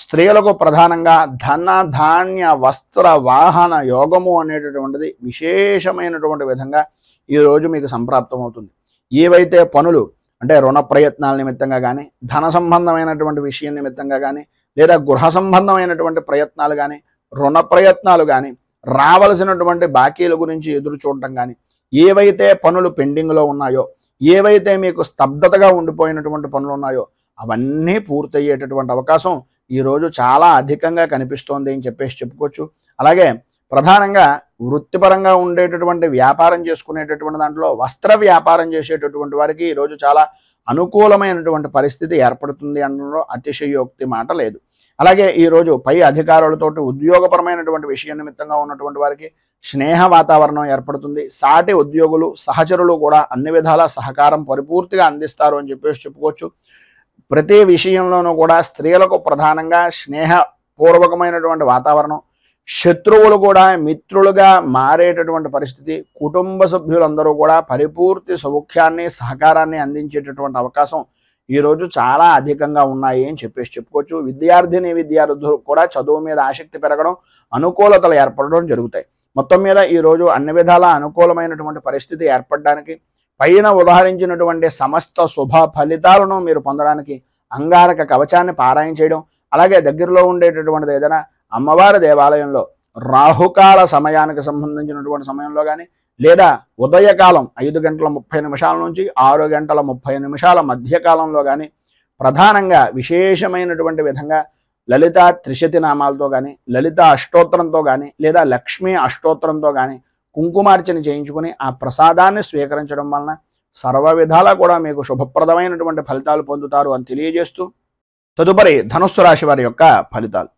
స్త్రీలకు ప్రధానంగా ధన ధాన్య వస్త్ర వాహన యోగము అనేటటువంటిది విశేషమైనటువంటి విధంగా ఈరోజు మీకు సంప్రాప్తమవుతుంది. ఏవైతే పనులు అంటే రుణ ప్రయత్నాల నిమిత్తంగా కానీ, ధన సంబంధమైనటువంటి విషయం నిమిత్తంగా కానీ, లేదా గృహ సంబంధమైనటువంటి ప్రయత్నాలు కానీ, రుణ ప్రయత్నాలు కానీ, రావలసినటువంటి బాకీల గురించి ఎదురు చూడటం కానీ, ఏవైతే పనులు పెండింగ్లో ఉన్నాయో, ఏవైతే మీకు స్తబ్దతగా ఉండిపోయినటువంటి పనులు ఉన్నాయో అవన్నీ పూర్తయ్యేటటువంటి అవకాశం ఈరోజు చాలా అధికంగా కనిపిస్తోంది అని చెప్పుకోవచ్చు. అలాగే ప్రధానంగా వృత్తిపరంగా ఉండేటటువంటి వ్యాపారం చేసుకునేటటువంటి దాంట్లో వస్త్ర వ్యాపారం చేసేటటువంటి వారికి ఈరోజు చాలా అనుకూలమైనటువంటి పరిస్థితి ఏర్పడుతుంది అనడంలో అతిశయోక్తి మాట లేదు. అలాగే ఈరోజు పై అధికారులతోటి ఉద్యోగపరమైనటువంటి విషయం నిమిత్తంగా ఉన్నటువంటి వారికి స్నేహ వాతావరణం ఏర్పడుతుంది. సాటి ఉద్యోగులు, సహచరులు కూడా అన్ని విధాల సహకారం పరిపూర్తిగా అందిస్తారు అని చెప్పుకోవచ్చు. ప్రతి విషయంలోనూ కూడా స్త్రీలకు ప్రధానంగా స్నేహపూర్వకమైనటువంటి వాతావరణం, శత్రువులు కూడా మిత్రులుగా మారేటటువంటి పరిస్థితి, కుటుంబ సభ్యులందరూ కూడా పరిపూర్తి సౌఖ్యాన్ని, సహకారాన్ని అందించేటటువంటి అవకాశం ఈరోజు చాలా అధికంగా ఉన్నాయి అని చెప్పుకోవచ్చు. విద్యార్థులు కూడా చదువు మీద ఆసక్తి పెరగడం, అనుకూలతలు ఏర్పడడం జరుగుతాయి. మొత్తం మీద ఈరోజు అన్ని విధాల అనుకూలమైనటువంటి పరిస్థితి ఏర్పడడానికి, పైన ఉదాహరించినటువంటి సమస్త శుభ ఫలితాలను మీరు పొందడానికి అంగారక కవచాన్ని పారాయణ చేయడం, అలాగే దగ్గరలో ఉండేటటువంటిది ఏదైనా అమ్మవారి దేవాలయంలో రాహుకాల సమయానికి సంబంధించినటువంటి సమయంలో కానీ, లేదా ఉదయకాలం 5:30 నుంచి 6:30 మధ్యకాలంలో కానీ ప్రధానంగా విశేషమైనటువంటి విధంగా లలిత త్రిశతి నామాలతో కానీ, లలిత అష్టోత్తరంతో కానీ, లేదా లక్ష్మీ అష్టోత్తరంతో కానీ కుంకుమార్చన చేయించుకుని ఆ ప్రసాదాన్ని స్వీకరించడం వలన సర్వ విధాలా కూడా మీకు శుభప్రదమైనటువంటి ఫలితాలు పొందుతారు అని తెలియజేస్తూ తదుపరి ధనుస్సు రాశి వారి యొక్క ఫలితాలు.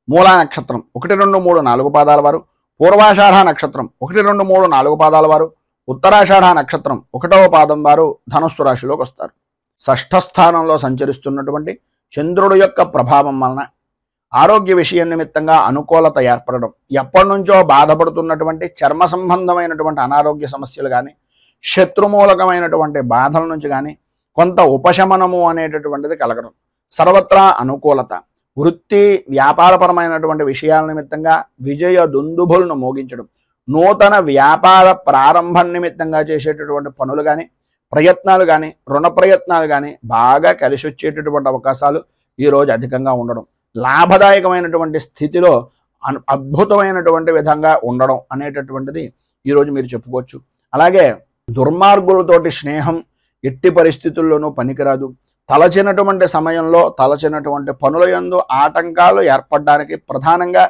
మూలా నక్షత్రం 1, 2, 3, 4 పాదాల వారు, పూర్వాషాఢ నక్షత్రం 1, 2, 3, 4 పాదాల వారు, ఉత్తరాషాఢ నక్షత్రం 1వ పాదం వారు ధనుస్సు రాశిలోకి వస్తారు. షష్ఠ స్థానంలో సంచరిస్తున్నటువంటి చంద్రుడు యొక్క ప్రభావం వలన ఆరోగ్య విషయం నిమిత్తంగా అనుకూలత ఏర్పడడం, ఎప్పటి నుంచో బాధపడుతున్నటువంటి చర్మ సంబంధమైనటువంటి అనారోగ్య సమస్యలు కానీ, శత్రుమూలకమైనటువంటి బాధల నుంచి కానీ కొంత ఉపశమనము అనేటటువంటిది కలగడం, సర్వత్రా అనుకూలత, వృత్తి వ్యాపారపరమైనటువంటి విషయాల నిమిత్తంగా విజయ దుందుభులను మోగించడం, నూతన వ్యాపార ప్రారంభం నిమిత్తంగా చేసేటటువంటి పనులు కానీ, ప్రయత్నాలు కానీ, రుణ ప్రయత్నాలు కానీ బాగా కలిసి వచ్చేటటువంటి అవకాశాలు ఈరోజు అధికంగా ఉండడం, లాభదాయకమైనటువంటి స్థితిలో అద్భుతమైనటువంటి విధంగా ఉండడం అనేటటువంటిది ఈరోజు మీరు చెప్పుకోవచ్చు. అలాగే దుర్మార్గులతోటి స్నేహం ఎట్టి పరిస్థితుల్లోనూ పనికిరాదు. తలచినటువంటి సమయంలో తలచినటువంటి పనుల యందు ఆటంకాలు ఏర్పడడానికి ప్రధానంగా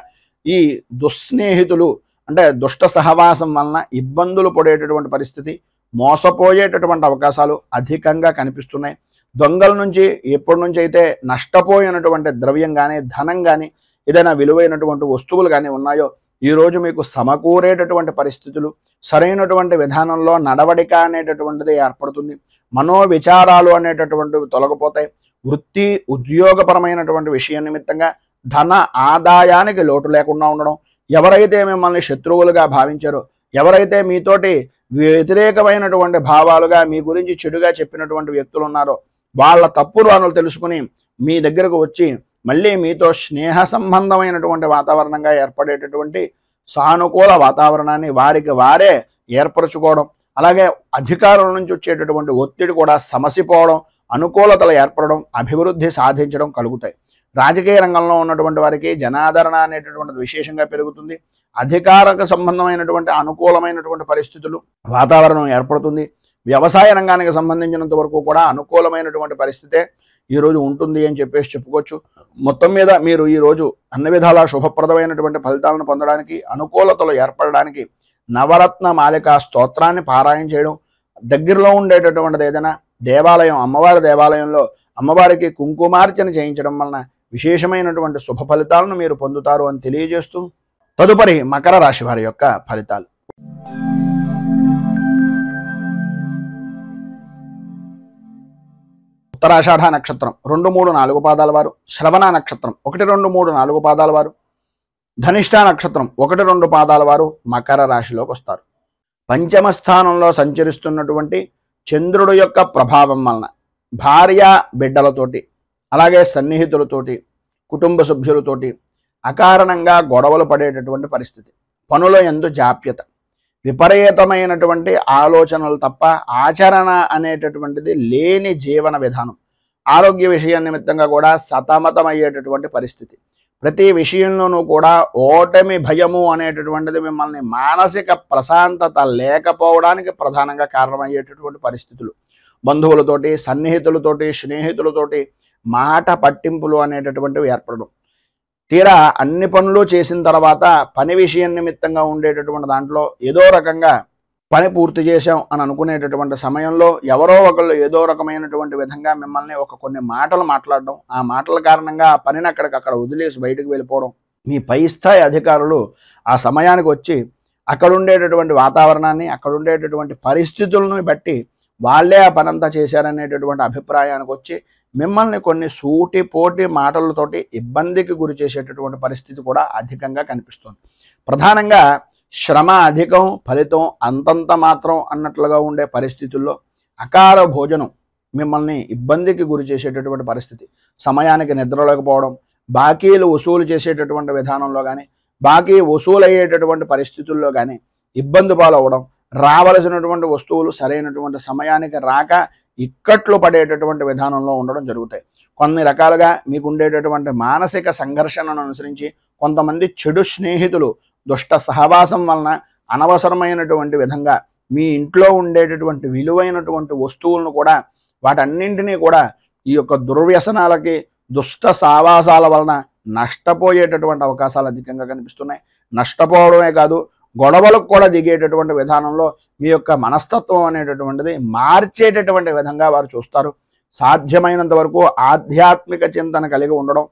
ఈ దుస్నేహితులు అంటే దుష్ట సహవాసం వలన ఇబ్బందులు పడేటటువంటి పరిస్థితి, మోసపోయేటటువంటి అవకాశాలు అధికంగా కనిపిస్తున్నాయి. దొంగల నుంచి ఎప్పటి నుంచి అయితే నష్టపోయినటువంటి ద్రవ్యం కానీ, ధనం కానీ, ఏదైనా విలువైనటువంటి వస్తువులు కానీ ఉన్నాయో ఈరోజు మీకు సమకూరేటటువంటి పరిస్థితులు, సరైనటువంటి విధానంలో నడవడిక అనేటటువంటిది ఏర్పడుతుంది. మనోవిచారాలు అనేటటువంటివి తొలగిపోతాయి. వృత్తి ఉద్యోగపరమైనటువంటి విషయం నిమిత్తంగా ధన ఆదాయానికి లోటు లేకుండా ఉండడం, ఎవరైతే మిమ్మల్ని శత్రువులుగా భావించారో, ఎవరైతే మీతోటి వ్యతిరేకమైనటువంటి భావాలుగా మీ గురించి చెడుగా చెప్పినటువంటి వ్యక్తులు ఉన్నారో వాళ్ళ తప్పులు వాళ్ళు తెలుసుకుని మీ దగ్గరకు వచ్చి మళ్ళీ మీతో స్నేహ సంబంధమైనటువంటి వాతావరణంగా ఏర్పడేటటువంటి సానుకూల వాతావరణాన్ని వారికి వారే ఏర్పరచుకోవడం, అలాగే అధికారుల నుంచి వచ్చేటటువంటి ఒత్తిడి కూడా సమసిపోవడం, అనుకూలతలు ఏర్పడడం, అభివృద్ధి సాధించడం కలుగుతాయి. రాజకీయ రంగంలో ఉన్నటువంటి వారికి జనాదరణ అనేటటువంటిది విశేషంగా పెరుగుతుంది. అధికారకు సంబంధమైనటువంటి అనుకూలమైనటువంటి పరిస్థితులు వాతావరణం ఏర్పడుతుంది. వ్యవసాయ రంగానికి సంబంధించినంత వరకు కూడా అనుకూలమైనటువంటి పరిస్థితే ఈరోజు ఉంటుంది అని చెప్పేసి చెప్పుకోవచ్చు. మొత్తం మీద మీరు ఈరోజు అన్ని విధాల శుభప్రదమైనటువంటి ఫలితాలను పొందడానికి, అనుకూలతలు ఏర్పడడానికి నవరత్న మాలికా స్తోత్రాన్ని పారాయణ చేయడం, దగ్గరలో ఉండేటటువంటిది ఏదైనా దేవాలయం, అమ్మవారి దేవాలయంలో అమ్మవారికి కుంకుమార్చన చేయించడం వలన విశేషమైనటువంటి శుభ ఫలితాలను మీరు పొందుతారు అని తెలియజేస్తూ తదుపరి మకర రాశి వారి యొక్క ఫలితాలు. ఉత్తరాషాఢ నక్షత్రం 2, 3, 4 పాదాల వారు, శ్రవణ నక్షత్రం 1, 2, 3, 4 పాదాల వారు, ధనిష్ఠ నక్షత్రం 1, 2 పాదాల వారు మకర రాశిలోకి వస్తారు. పంచమ స్థానంలో సంచరిస్తున్నటువంటి చంద్రుడు యొక్క ప్రభావం వలన భార్య బిడ్డలతోటి, అలాగే సన్నిహితులతోటి, కుటుంబ సభ్యులతోటి అకారణంగా గొడవలు పడేటటువంటి పరిస్థితి, పనుల యందు జాప్యత, విపరీతమైనటువంటి ఆలోచనలు తప్ప ఆచరణ అనేటటువంటిది లేని జీవన విధానం, ఆరోగ్య విషయం నిమిత్తంగా కూడా సతమతమయ్యేటటువంటి పరిస్థితి, ప్రతి విషయంలోనూ కూడా ఓటమి భయము అనేటటువంటిది మిమ్మల్ని మానసిక ప్రశాంతత లేకపోవడానికి ప్రధానంగా కారణమయ్యేటటువంటి పరిస్థితులు, బంధువులతోటి, సన్నిహితులతోటి, స్నేహితులతోటి మాట పట్టింపులు అనేటటువంటివి ఏర్పడడం, తీరా అన్ని పనులు చేసిన తర్వాత పని విషయం నిమిత్తంగా ఉండేటటువంటి దాంట్లో ఏదో రకంగా పని పూర్తి చేశాం అని అనుకునేటటువంటి సమయంలో ఎవరో ఒకళ్ళు ఏదో రకమైనటువంటి విధంగా మిమ్మల్ని కొన్ని మాటలు మాట్లాడడం, ఆ మాటల కారణంగా ఆ పనిని అక్కడికక్కడ వదిలేసి బయటకు వెళ్ళిపోవడం, మీ పై స్థాయి అధికారులు ఆ సమయానికి వచ్చి అక్కడ ఉండేటటువంటి వాతావరణాన్ని, అక్కడ ఉండేటటువంటి పరిస్థితులను బట్టి వాళ్ళే ఆ పనంతా చేశారనేటటువంటి అభిప్రాయానికి వచ్చి మిమ్మల్ని కొన్ని సూటిపోటి మాటలతోటి ఇబ్బందికి గురి చేసేటటువంటి పరిస్థితి కూడా అధికంగా కనిపిస్తుంది. ప్రధానంగా శ్రమ అధికం, ఫలితం అంతంత మాత్రం అన్నట్లుగా ఉండే పరిస్థితుల్లో అకార భోజనం మిమ్మల్ని ఇబ్బందికి గురి చేసేటటువంటి పరిస్థితి, సమయానికి నిద్రలేకపోవడం, బాకీలు వసూలు చేసేటటువంటి విధానంలో కానీ, బాకీ వసూలు అయ్యేటటువంటి పరిస్థితుల్లో కానీ ఇబ్బంది పాలవడం, రావలసినటువంటి వస్తువులు సరైనటువంటి సమయానికి రాక ఇక్కట్లు పడేటటువంటి విధానంలో ఉండడం జరుగుతాయి. కొన్ని రకాలుగా మీకు ఉండేటటువంటి మానసిక సంఘర్షణను అనుసరించి కొంతమంది చెడు స్నేహితులు దుష్ట సహవాసం వలన అనవసరమైనటువంటి విధంగా మీ ఇంట్లో ఉండేటటువంటి విలువైనటువంటి వస్తువులను కూడా వాటన్నింటినీ కూడా ఈ యొక్క దుర్వ్యసనాలకి, దుష్ట సావాసాల వలన నష్టపోయేటటువంటి అవకాశాలు అధికంగా కనిపిస్తున్నాయి. నష్టపోవడమే కాదు, గొడవలకు కూడా దిగేటటువంటి విధానంలో మీ యొక్క మనస్తత్వం అనేటటువంటిది మార్చేటటువంటి విధంగా వారు చూస్తారు. సాధ్యమైనంత వరకు ఆధ్యాత్మిక చింతన కలిగి ఉండడం,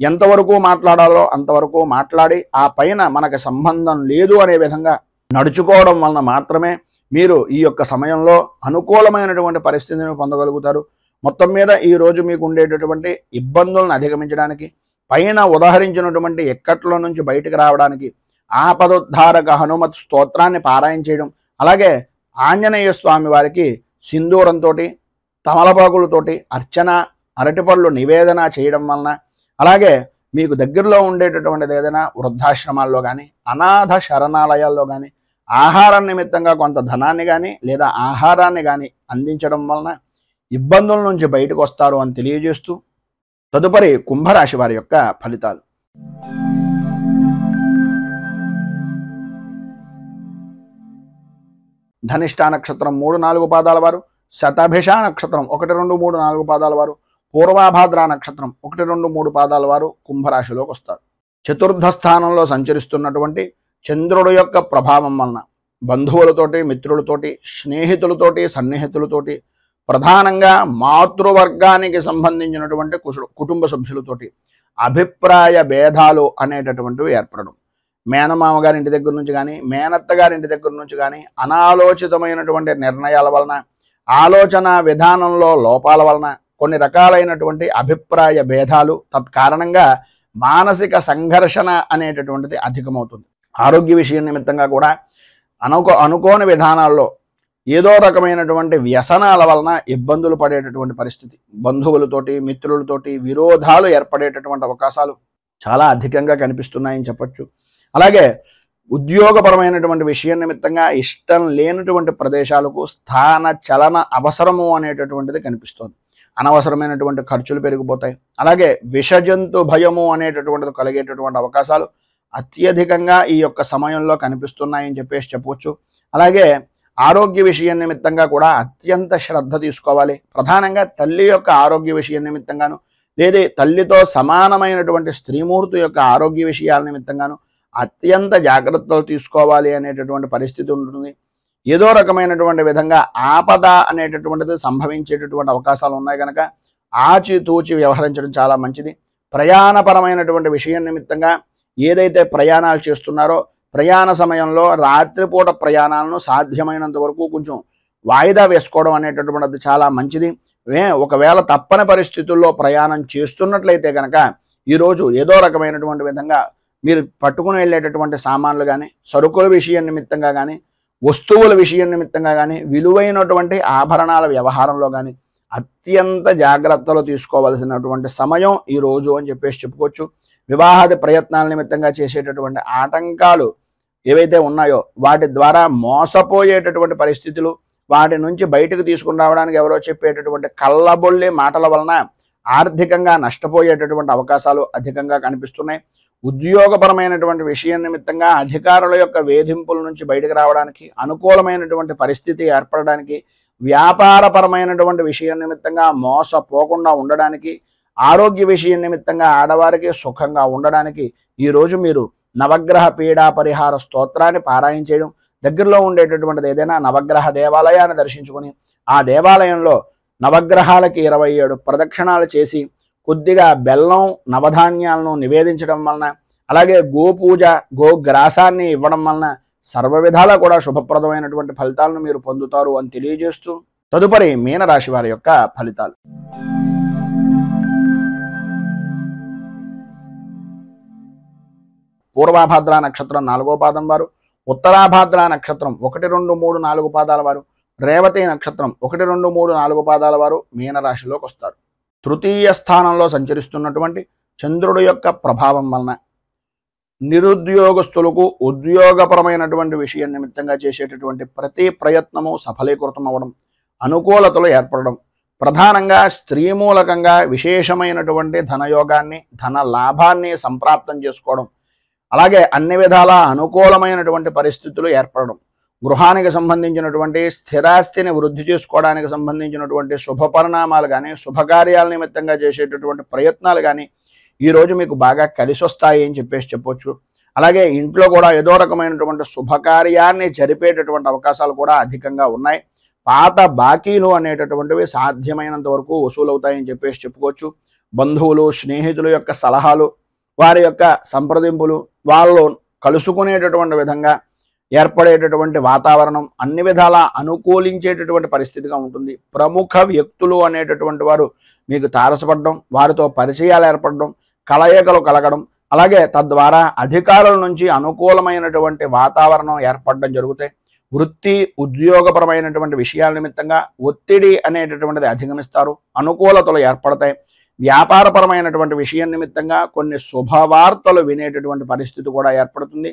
ఎంతవరకు మాట్లాడాలో అంతవరకు మాట్లాడి ఆ పైన మనకు సంబంధం లేదు అనే విధంగా నడుచుకోవడం వలన మాత్రమే మీరు ఈ యొక్క సమయంలో అనుకూలమైనటువంటి పరిస్థితిని పొందగలుగుతారు. మొత్తం మీద ఈ రోజు మీకు ఉండేటటువంటి ఇబ్బందులను అధిగమించడానికి, పైన ఉదహరించినటువంటి ఇక్కట్ల నుంచి బయటకు రావడానికి ఆపదోద్ధారక హనుమత్ స్తోత్రాన్ని పారాయణ చేయడం, అలాగే ఆంజనేయ స్వామి వారికి సింధూరంతో తమలపాకులతోటి అర్చన, అరటిపళ్ళు నివేదన చేయడం వలన, అలాగే మీకు దగ్గరలో ఉండేటటువంటిది ఏదైనా వృద్ధాశ్రమాల్లో కానీ అనాథ శరణాలయాల్లో కానీ ఆహారం నిమిత్తంగా కొంత ధనాన్ని కానీ లేదా ఆహారాన్ని కానీ అందించడం వలన ఇబ్బందుల నుంచి బయటకు వస్తారు అని తెలియజేస్తూ తదుపరి కుంభరాశి వారి యొక్క ఫలితాలు. ధనిష్ఠా నక్షత్రం 3-4 పాదాల వారు, శతభిష నక్షత్రం 1, 2, 3, 4 పాదాల వారు, పూర్వాభాద్ర నక్షత్రం 1, 2, 3 పాదాల వారు కుంభరాశిలోకి వస్తారు. చతుర్థ స్థానంలో సంచరిస్తున్నటువంటి చంద్రుడు యొక్క ప్రభావం వలన బంధువులతోటి, మిత్రులతోటి, స్నేహితులతోటి, సన్నిహితులతోటి, ప్రధానంగా మాతృవర్గానికి సంబంధించినటువంటి కుటుంబ సభ్యులతోటి అభిప్రాయ భేదాలు అనేటటువంటివి ఏర్పడడం, మేనమామ గారి ఇంటి దగ్గర నుంచి కానీ మేనత్త గారి ఇంటి దగ్గర నుంచి కానీ అనాలోచితమైనటువంటి నిర్ణయాల వలన, ఆలోచన విధానంలో లోపాల వలన కొన్ని రకాలైనటువంటి అభిప్రాయ భేదాలు, తత్కారణంగా మానసిక సంఘర్షణ అనేటటువంటిది అధికమవుతుంది. ఆరోగ్య విషయం నిమిత్తంగా కూడా అనుకోని విధానాల్లో ఏదో రకమైనటువంటి వ్యసనాల వలన ఇబ్బందులు పడేటటువంటి పరిస్థితి, బంధువులతోటి, మిత్రులతోటి విరోధాలు ఏర్పడేటటువంటి అవకాశాలు చాలా అధికంగా కనిపిస్తున్నాయని చెప్పచ్చు. అలాగే ఉద్యోగపరమైనటువంటి విషయం నిమిత్తంగా ఇష్టం లేనటువంటి ప్రదేశాలకు స్థాన చలన అవసరము అనేటటువంటిది కనిపిస్తుంది. అనవసరమైనటువంటి ఖర్చులు పెరిగిపోతాయి. అలాగే విషజంతు భయము అనేటటువంటిది కలిగేటటువంటి అవకాశాలు అత్యధికంగా ఈ యొక్క సమయంలో కనిపిస్తున్నాయని చెప్పవచ్చు. అలాగే ఆరోగ్య విషయం నిమిత్తంగా కూడా అత్యంత శ్రద్ధ తీసుకోవాలి. ప్రధానంగా తల్లి యొక్క ఆరోగ్య విషయం నిమిత్తంగాను, లేదా తల్లితో సమానమైనటువంటి స్త్రీమూర్తి యొక్క ఆరోగ్య విషయాల నిమిత్తంగాను అత్యంత జాగ్రత్తలు తీసుకోవాలి అనేటటువంటి పరిస్థితి ఉంటుంది. ఏదో రకమైనటువంటి విధంగా ఆపద అనేటటువంటిది సంభవించేటటువంటి అవకాశాలు ఉన్నాయి కనుక ఆచితూచి వ్యవహరించడం చాలా మంచిది. ప్రయాణపరమైనటువంటి విషయం నిమిత్తంగా ఏదైతే ప్రయాణాలు చేస్తున్నారో ప్రయాణ సమయంలో రాత్రిపూట ప్రయాణాలను సాధ్యమైనంత వరకు కొంచెం వాయిదా వేసుకోవడం అనేటటువంటిది చాలా మంచిది. ఒకవేళ తప్పని పరిస్థితుల్లో ప్రయాణం చేస్తున్నట్లయితే కనుక ఈరోజు ఏదో రకమైనటువంటి విధంగా మీరు పట్టుకుని వెళ్ళేటటువంటి సామాన్లు కానీ, సరుకుల విషయం నిమిత్తంగా కానీ, వస్తువుల విషయం నిమిత్తంగా కానీ, విలువైనటువంటి ఆభరణాల వ్యవహారంలో కానీ అత్యంత జాగ్రత్తలు తీసుకోవాల్సినటువంటి సమయం ఈ రోజు అని చెప్పుకోవచ్చు. వివాహాది ప్రయత్నాల నిమిత్తంగా చేసేటటువంటి ఆటంకాలు ఏవైతే ఉన్నాయో వాటి ద్వారా మోసపోయేటటువంటి పరిస్థితులు, వాటి నుంచి బయటకు తీసుకుని రావడానికి ఎవరో చెప్పేటటువంటి కళ్ళబొల్లి మాటల వలన ఆర్థికంగా నష్టపోయేటటువంటి అవకాశాలు అధికంగా కనిపిస్తున్నాయి. ఉద్యోగపరమైనటువంటి విషయం నిమిత్తంగా అధికారుల యొక్క వేధింపుల నుంచి బయటకు రావడానికి, అనుకూలమైనటువంటి పరిస్థితి ఏర్పడడానికి, వ్యాపారపరమైనటువంటి విషయం నిమిత్తంగా మోసపోకుండా ఉండడానికి, ఆరోగ్య విషయం నిమిత్తంగా ఆడవారికి సుఖంగా ఉండడానికి ఈరోజు మీరు నవగ్రహ పీడా పరిహార స్తోత్రాన్ని పారాయణ చేయడం, దగ్గరలో ఉండేటటువంటిది ఏదైనా నవగ్రహ దేవాలయాన్ని దర్శించుకొని ఆ దేవాలయంలో నవగ్రహాలకి 27 ప్రదక్షిణాలు చేసి కొద్దిగా బెల్లం, నవధాన్యాలను నివేదించడం వలన, అలాగే గోపూజ, గోగ్రాసాన్ని ఇవ్వడం వలన సర్వ విధాలా కూడా శుభప్రదమైనటువంటి ఫలితాలను మీరు పొందుతారు అని తెలియజేస్తూ తదుపరి మీనరాశి వారి యొక్క ఫలితాలు. పూర్వాభాద్ర నక్షత్రం 4వ పాదం వారు, ఉత్తరాభాద్ర నక్షత్రం 1, 2, 3, 4 పాదాల వారు, రేవతి నక్షత్రం 1, 2, 3, 4 పాదాల వారు మీనరాశిలోకి వస్తారు. తృతీయ స్థానంలో సంచరిస్తున్నటువంటి చంద్రుడు యొక్క ప్రభావం వలన నిరుద్యోగస్తులకు ఉద్యోగపరమైనటువంటి విషయం నిమిత్తంగా చేసేటటువంటి ప్రతి ప్రయత్నము సఫలీకృతం అవ్వడం, అనుకూలతలు ఏర్పడడం, ప్రధానంగా స్త్రీ మూలకంగా విశేషమైనటువంటి ధనయోగాన్ని, ధన లాభాన్ని సంప్రాప్తం చేసుకోవడం, అలాగే అన్ని విధాల అనుకూలమైనటువంటి పరిస్థితులు ఏర్పడడం, గృహానికి సంబంధించినటువంటి స్థిరాస్తిని వృద్ధి చేసుకోవడానికి సంబంధించినటువంటి శుభ పరిణామాలు కానీ, శుభకార్యాల నిమిత్తంగా చేసేటటువంటి ప్రయత్నాలు కానీ ఈరోజు మీకు బాగా కలిసి వస్తాయి అని చెప్పొచ్చు. అలాగే ఇంట్లో కూడా ఏదో రకమైనటువంటి శుభకార్యాన్ని జరిపేటటువంటి అవకాశాలు కూడా అధికంగా ఉన్నాయి. పాత బాకీలు అనేటటువంటివి సాధ్యమైనంత వరకు వసూలవుతాయని చెప్పేసి చెప్పుకోవచ్చు. బంధువులు, స్నేహితుల యొక్క సలహాలు, వారి యొక్క సంప్రదింపులు, వాళ్ళు కలుసుకునేటటువంటి విధంగా ఏర్పడేటటువంటి వాతావరణం అన్ని విధాలా అనుకూలించేటటువంటి పరిస్థితిగా ఉంటుంది. ప్రముఖ వ్యక్తులు అనేటటువంటి వారు మీకు తారసపడడం, వారితో పరిచయాలు ఏర్పడడం, కలయికలు కలగడం, అలాగే తద్వారా అధికారుల నుంచి అనుకూలమైనటువంటి వాతావరణం ఏర్పడడం జరుగుతాయి. వృత్తి ఉద్యోగపరమైనటువంటి విషయాల నిమిత్తంగా ఒత్తిడి అనేటటువంటిది అధిగమిస్తారు, అనుకూలతలు ఏర్పడతాయి. వ్యాపారపరమైనటువంటి విషయం నిమిత్తంగా కొన్ని శుభవార్తలు వినేటటువంటి పరిస్థితి కూడా ఏర్పడుతుంది.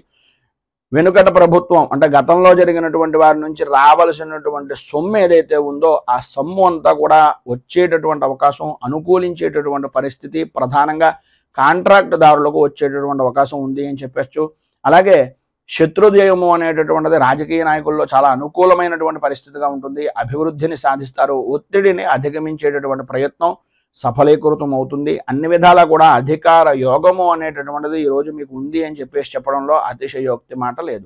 వెనుకట ప్రభుత్వం అంటే గతంలో జరిగినటువంటి వారి నుంచి రావలసినటువంటి సొమ్ము ఏదైతే ఉందో ఆ సొమ్ము అంతా కూడా వచ్చేటటువంటి అవకాశం, అనుకూలించేటటువంటి పరిస్థితి ప్రధానంగా కాంట్రాక్ట్ దారులకు వచ్చేటటువంటి అవకాశం ఉంది అని చెప్పచ్చు. అలాగే శత్రుజయము అనేటటువంటిది రాజకీయ నాయకుల్లో చాలా అనుకూలమైనటువంటి పరిస్థితిగా ఉంటుంది. అభివృద్ధిని సాధిస్తారు. ఒత్తిడిని అధిగమించేటటువంటి ప్రయత్నం సఫలీకృతం అవుతుంది. అన్ని విధాలా కూడా అధికార యోగము అనేటటువంటిది ఈరోజు మీకు ఉంది అని చెప్పేసి చెప్పడంలో అతిశయోక్తి మాట లేదు.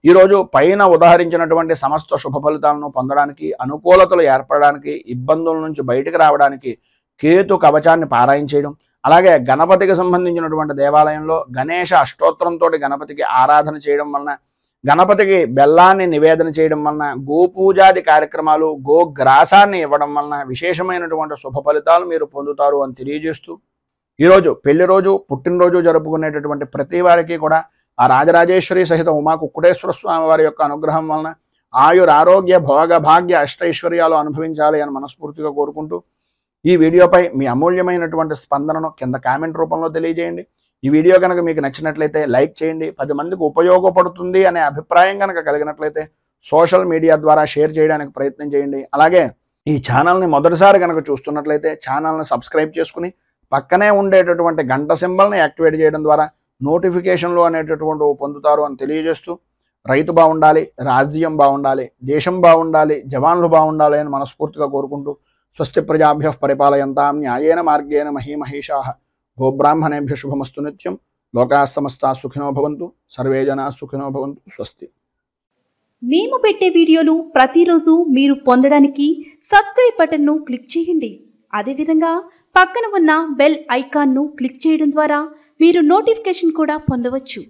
ఈరోజు పైన ఉదాహరించినటువంటి సమస్త శుభ ఫలితాలను పొందడానికి, అనుకూలతలు ఏర్పడడానికి, ఇబ్బందుల నుంచి బయటకు రావడానికి కేతు కవచాన్ని పారాయణ చేయడం, అలాగే గణపతికి సంబంధించినటువంటి దేవాలయంలో గణేష అష్టోత్తరంతో గణపతికి ఆరాధన చేయడం వలన, గణపతికి బెల్లాన్ని నివేదన చేయడం వలన, గోపూజాది కార్యక్రమాలు, గోగ్రాసాన్ని ఇవ్వడం వలన విశేషమైనటువంటి శుభ ఫలితాలు మీరు పొందుతారు అని తెలియజేస్తూ, ఈరోజు పెళ్లి రోజు, పుట్టినరోజు జరుపుకునేటటువంటి ప్రతి వారికి కూడా ఆ రాజరాజేశ్వరి సహిత ఉమా కుక్కుటేశ్వర స్వామి వారి యొక్క అనుగ్రహం వలన ఆయుర ఆరోగ్య భోగ భాగ్య అష్టైశ్వర్యాలు అనుభవించాలి అని మనస్ఫూర్తిగా కోరుకుంటూ, ఈ వీడియోపై మీ అమూల్యమైనటువంటి స్పందనను కింద కామెంట్ రూపంలో తెలియజేయండి. ఈ వీడియో కనుక మీకు నచ్చినట్లయితే లైక్ చేయండి. 10 మందికి ఉపయోగపడుతుంది అనే అభిప్రాయం కనుక కలిగినట్లయితే సోషల్ మీడియా ద్వారా షేర్ చేయడానికి ప్రయత్నం చేయండి. అలాగే ఈ ఛానల్ని మొదటిసారి కనుక చూస్తున్నట్లయితే ఛానల్ని సబ్స్క్రైబ్ చేసుకుని పక్కనే ఉండేటటువంటి గంట సింబల్ని యాక్టివేట్ చేయడం ద్వారా నోటిఫికేషన్లు అనేటటువంటి పొందుతారు అని తెలియజేస్తూ, రైతు బాగుండాలి, రాజ్యం బాగుండాలి, దేశం బాగుండాలి, జవాన్లు బాగుండాలి అని మనస్ఫూర్తిగా కోరుకుంటూ, స్వస్తి ప్రజాభ్యః పరిపాలయంతాం న్యాయేన మార్గేణ మహీమహేషాః గోబ్రాహ్మణేభ్యో శుభమస్తు నిత్యం. లోకాః సమస్తాః సుఖినో భవంతు. సర్వే జనాః సుఖినో భవంతు. స్వస్తి.
మేము పెట్టే వీడియోలు ప్రతిరోజు మీరు పొందడానికి సబ్స్క్రైబ్ బటన్ను క్లిక్ చేయండి. అదేవిధంగా పక్కన ఉన్న బెల్ ఐకాన్ను క్లిక్ చేయడం ద్వారా మీరు నోటిఫికేషన్ కూడా పొందవచ్చు.